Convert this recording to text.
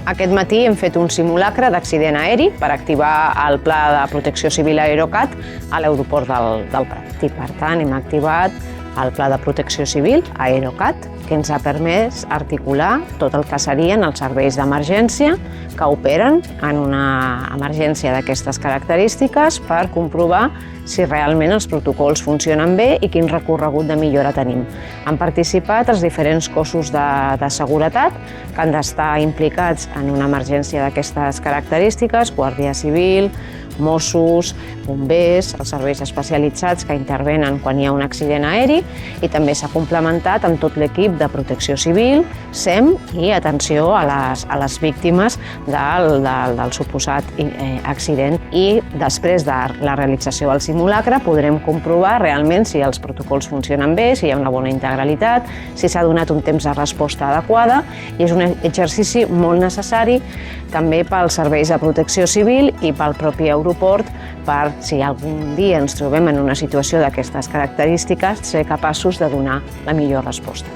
Aquest matí hem fet un simulacre d'accident aeri per activar el Pla de Protecció Civil Aerocat a l'aeroport del Prat. I, per tant, hem activat el Pla de Protecció Civil Aerocat, que ens ha permès articular tot el que serien els serveis d'emergència que operen en una emergència d'aquestes característiques per comprovar si realment els protocols funcionen bé i quin recorregut de millora tenim. Han participat els diferents cossos de seguretat que han d'estar implicats en una emergència d'aquestes característiques, Guàrdia Civil, Mossos, bombers, els serveis especialitzats que intervenen quan hi ha un accident aeri, i també s'ha complementat amb tot l'equip de Protecció Civil, SEM i atenció a les víctimes del suposat accident. I després de la realització del simulacre podrem comprovar realment si els protocols funcionen bé, si hi ha una bona integralitat, si s'ha donat un temps de resposta adequada, i és un exercici molt necessari també pels serveis de Protecció Civil i pel propi aeroport, per si algun dia ens trobem en una situació d'aquestes característiques, ser capaços de donar la millor resposta.